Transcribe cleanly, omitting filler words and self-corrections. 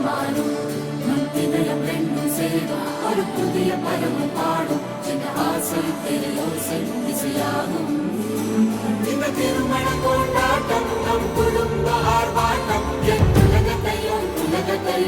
மாறும் இதயம் ரெண்டும் சேரும் ஒரு புதிய பருவம் பாடும் சின்ன ஆசை பெரியோசை இசையாகும் இந்த திருமண கொண்டாட்டம் நம் குடும்ப ஆர்ப்பாட்டம் என் உலகத்தையும் உலகத்தை